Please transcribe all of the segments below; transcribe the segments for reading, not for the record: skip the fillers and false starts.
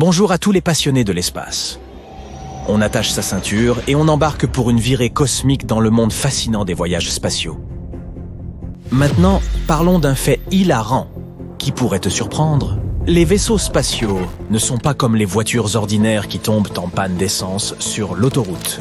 Bonjour à tous les passionnés de l'espace. On attache sa ceinture et on embarque pour une virée cosmique dans le monde fascinant des voyages spatiaux. Maintenant, parlons d'un fait hilarant qui pourrait te surprendre. Les vaisseaux spatiaux ne sont pas comme les voitures ordinaires qui tombent en panne d'essence sur l'autoroute.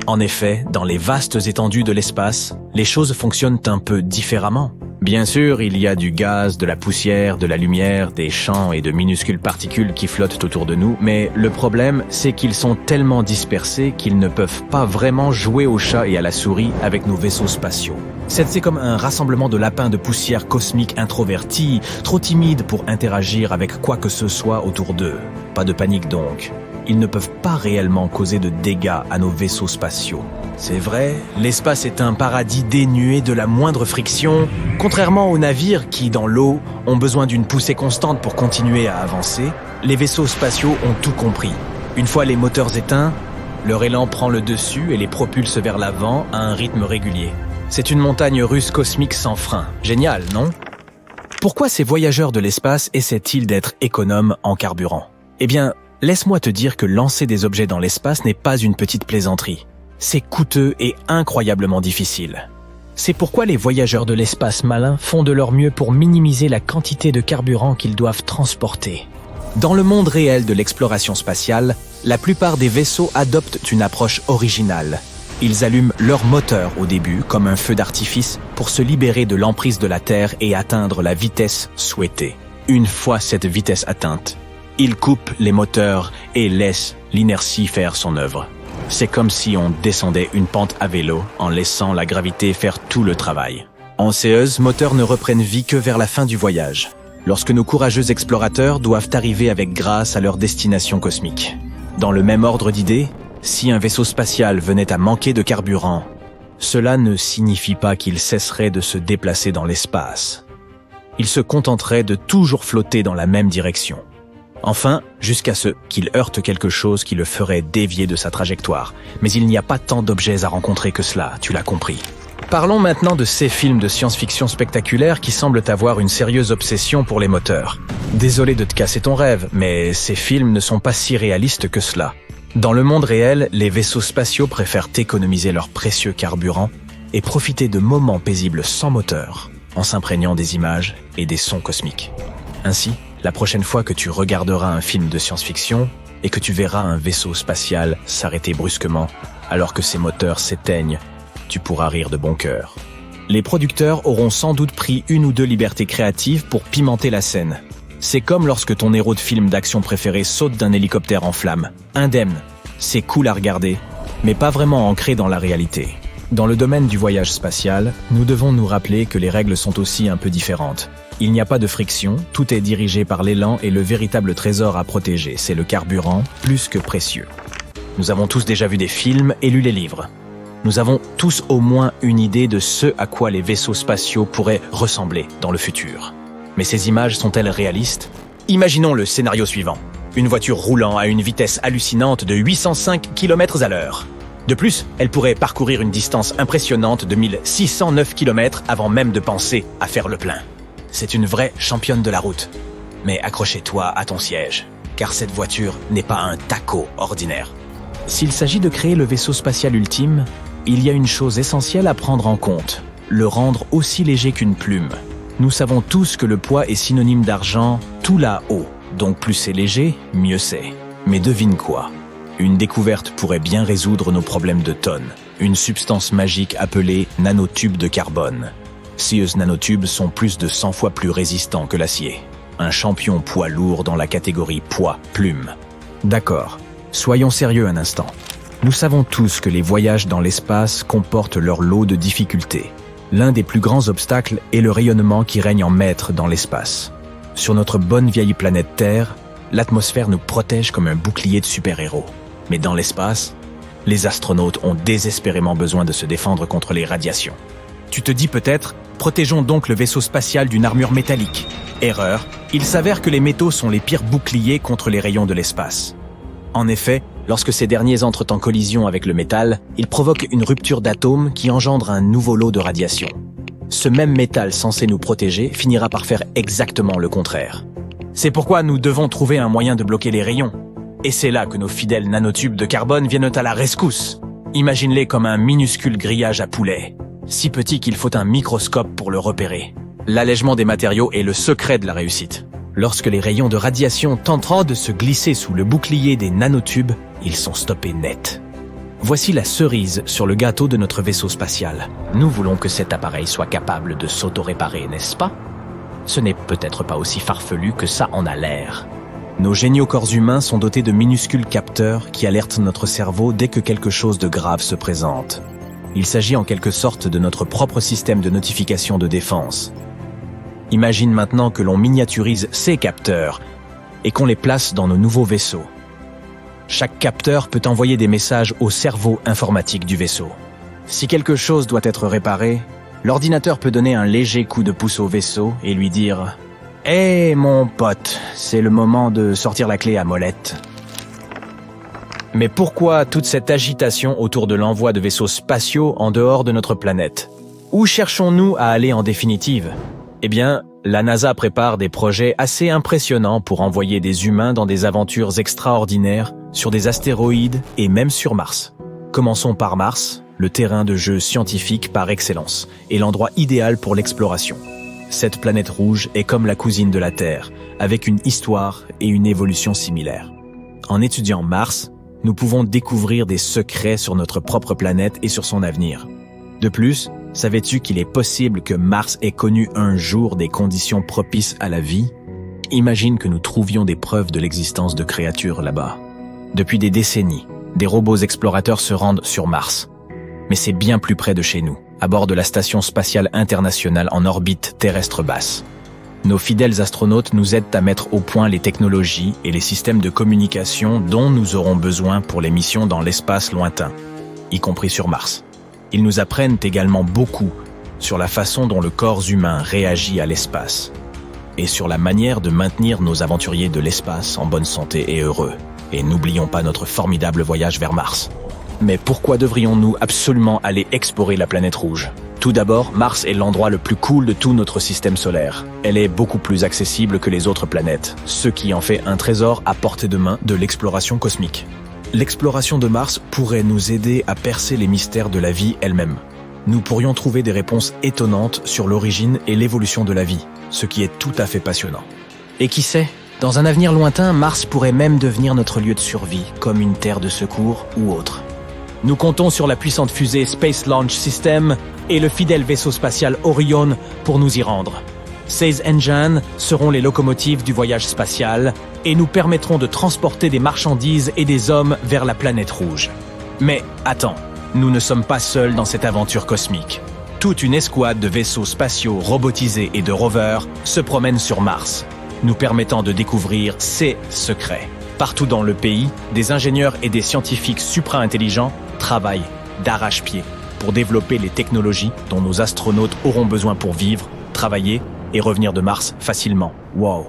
En effet, dans les vastes étendues de l'espace, les choses fonctionnent un peu différemment. Bien sûr, il y a du gaz, de la poussière, de la lumière, des champs et de minuscules particules qui flottent autour de nous, mais le problème, c'est qu'ils sont tellement dispersés qu'ils ne peuvent pas vraiment jouer au chat et à la souris avec nos vaisseaux spatiaux. C'est comme un rassemblement de lapins de poussière cosmique introvertis, trop timides pour interagir avec quoi que ce soit autour d'eux. Pas de panique donc. Ils ne peuvent pas réellement causer de dégâts à nos vaisseaux spatiaux. C'est vrai, l'espace est un paradis dénué de la moindre friction, contrairement aux navires qui, dans l'eau, ont besoin d'une poussée constante pour continuer à avancer. Les vaisseaux spatiaux ont tout compris. Une fois les moteurs éteints, leur élan prend le dessus et les propulse vers l'avant à un rythme régulier. C'est une montagne russe cosmique sans frein. Génial, non? Pourquoi ces voyageurs de l'espace essaient-ils d'être économes en carburant? Eh bien, laisse-moi te dire que lancer des objets dans l'espace n'est pas une petite plaisanterie. C'est coûteux et incroyablement difficile. C'est pourquoi les voyageurs de l'espace malins font de leur mieux pour minimiser la quantité de carburant qu'ils doivent transporter. Dans le monde réel de l'exploration spatiale, la plupart des vaisseaux adoptent une approche originale. Ils allument leur moteur au début comme un feu d'artifice pour se libérer de l'emprise de la Terre et atteindre la vitesse souhaitée. Une fois cette vitesse atteinte, ils coupent les moteurs et laissent l'inertie faire son œuvre. C'est comme si on descendait une pente à vélo en laissant la gravité faire tout le travail. En ces moteurs ne reprennent vie que vers la fin du voyage, lorsque nos courageux explorateurs doivent arriver avec grâce à leur destination cosmique. Dans le même ordre d'idées, si un vaisseau spatial venait à manquer de carburant, cela ne signifie pas qu'il cesserait de se déplacer dans l'espace. Il se contenterait de toujours flotter dans la même direction. Enfin, jusqu'à ce qu'il heurte quelque chose qui le ferait dévier de sa trajectoire. Mais il n'y a pas tant d'objets à rencontrer que cela, tu l'as compris. Parlons maintenant de ces films de science-fiction spectaculaires qui semblent avoir une sérieuse obsession pour les moteurs. Désolé de te casser ton rêve, mais ces films ne sont pas si réalistes que cela. Dans le monde réel, les vaisseaux spatiaux préfèrent économiser leur précieux carburant et profiter de moments paisibles sans moteur, en s'imprégnant des images et des sons cosmiques. Ainsi, la prochaine fois que tu regarderas un film de science-fiction et que tu verras un vaisseau spatial s'arrêter brusquement alors que ses moteurs s'éteignent, tu pourras rire de bon cœur. Les producteurs auront sans doute pris une ou deux libertés créatives pour pimenter la scène. C'est comme lorsque ton héros de film d'action préféré saute d'un hélicoptère en flammes. Indemne, c'est cool à regarder, mais pas vraiment ancré dans la réalité. Dans le domaine du voyage spatial, nous devons nous rappeler que les règles sont aussi un peu différentes. Il n'y a pas de friction, tout est dirigé par l'élan et le véritable trésor à protéger, c'est le carburant, plus que précieux. Nous avons tous déjà vu des films et lu les livres. Nous avons tous au moins une idée de ce à quoi les vaisseaux spatiaux pourraient ressembler dans le futur. Mais ces images sont-elles réalistes? Imaginons le scénario suivant. Une voiture roulant à une vitesse hallucinante de 805 km/h. De plus, elle pourrait parcourir une distance impressionnante de 1609 km avant même de penser à faire le plein. C'est une vraie championne de la route. Mais accrochez-toi à ton siège, car cette voiture n'est pas un taco ordinaire. S'il s'agit de créer le vaisseau spatial ultime, il y a une chose essentielle à prendre en compte, le rendre aussi léger qu'une plume. Nous savons tous que le poids est synonyme d'argent tout là-haut, donc plus c'est léger, mieux c'est. Mais devine quoi? Une découverte pourrait bien résoudre nos problèmes de tonnes. Une substance magique appelée nanotubes de carbone. Ces nanotubes sont plus de 100 fois plus résistants que l'acier. Un champion poids lourd dans la catégorie poids-plume. D'accord, soyons sérieux un instant. Nous savons tous que les voyages dans l'espace comportent leur lot de difficultés. L'un des plus grands obstacles est le rayonnement qui règne en maître dans l'espace. Sur notre bonne vieille planète Terre, l'atmosphère nous protège comme un bouclier de super-héros. Mais dans l'espace, les astronautes ont désespérément besoin de se défendre contre les radiations. Tu te dis peut-être, protégeons donc le vaisseau spatial d'une armure métallique. Erreur, il s'avère que les métaux sont les pires boucliers contre les rayons de l'espace. En effet, lorsque ces derniers entrent en collision avec le métal, ils provoquent une rupture d'atomes qui engendre un nouveau lot de radiation. Ce même métal censé nous protéger finira par faire exactement le contraire. C'est pourquoi nous devons trouver un moyen de bloquer les rayons. Et c'est là que nos fidèles nanotubes de carbone viennent à la rescousse. Imagine-les comme un minuscule grillage à poulet, si petit qu'il faut un microscope pour le repérer. L'allègement des matériaux est le secret de la réussite. Lorsque les rayons de radiation tenteront de se glisser sous le bouclier des nanotubes, ils sont stoppés net. Voici la cerise sur le gâteau de notre vaisseau spatial. Nous voulons que cet appareil soit capable de s'auto-réparer, n'est-ce pas? Ce n'est peut-être pas aussi farfelu que ça en a l'air. Nos géniaux corps humains sont dotés de minuscules capteurs qui alertent notre cerveau dès que quelque chose de grave se présente. Il s'agit en quelque sorte de notre propre système de notification de défense. Imagine maintenant que l'on miniaturise ces capteurs et qu'on les place dans nos nouveaux vaisseaux. Chaque capteur peut envoyer des messages au cerveau informatique du vaisseau. Si quelque chose doit être réparé, l'ordinateur peut donner un léger coup de pouce au vaisseau et lui dire « Hé mon pote, c'est le moment de sortir la clé à molette ». Mais pourquoi toute cette agitation autour de l'envoi de vaisseaux spatiaux en dehors de notre planète? Où cherchons-nous à aller en définitive? Eh bien, la NASA prépare des projets assez impressionnants pour envoyer des humains dans des aventures extraordinaires sur des astéroïdes et même sur Mars. Commençons par Mars, le terrain de jeu scientifique par excellence et l'endroit idéal pour l'exploration. Cette planète rouge est comme la cousine de la Terre, avec une histoire et une évolution similaires. En étudiant Mars, nous pouvons découvrir des secrets sur notre propre planète et sur son avenir. De plus, savais-tu qu'il est possible que Mars ait connu un jour des conditions propices à la vie? Imagine que nous trouvions des preuves de l'existence de créatures là-bas. Depuis des décennies, des robots explorateurs se rendent sur Mars. Mais c'est bien plus près de chez nous, à bord de la Station spatiale internationale en orbite terrestre basse. Nos fidèles astronautes nous aident à mettre au point les technologies et les systèmes de communication dont nous aurons besoin pour les missions dans l'espace lointain, y compris sur Mars. Ils nous apprennent également beaucoup sur la façon dont le corps humain réagit à l'espace et sur la manière de maintenir nos aventuriers de l'espace en bonne santé et heureux. Et n'oublions pas notre formidable voyage vers Mars. Mais pourquoi devrions-nous absolument aller explorer la planète rouge? Tout d'abord, Mars est l'endroit le plus cool de tout notre système solaire. Elle est beaucoup plus accessible que les autres planètes, ce qui en fait un trésor à portée de main de l'exploration cosmique. L'exploration de Mars pourrait nous aider à percer les mystères de la vie elle-même. Nous pourrions trouver des réponses étonnantes sur l'origine et l'évolution de la vie, ce qui est tout à fait passionnant. Et qui sait, dans un avenir lointain, Mars pourrait même devenir notre lieu de survie, comme une terre de secours ou autre. Nous comptons sur la puissante fusée Space Launch System et le fidèle vaisseau spatial Orion pour nous y rendre. Ces engines seront les locomotives du voyage spatial et nous permettront de transporter des marchandises et des hommes vers la planète rouge. Mais attends, nous ne sommes pas seuls dans cette aventure cosmique. Toute une escouade de vaisseaux spatiaux robotisés et de rovers se promène sur Mars, nous permettant de découvrir ses secrets. Partout dans le pays, des ingénieurs et des scientifiques supra-intelligents travaillent d'arrache-pied pour développer les technologies dont nos astronautes auront besoin pour vivre, travailler et revenir de Mars facilement. Wow!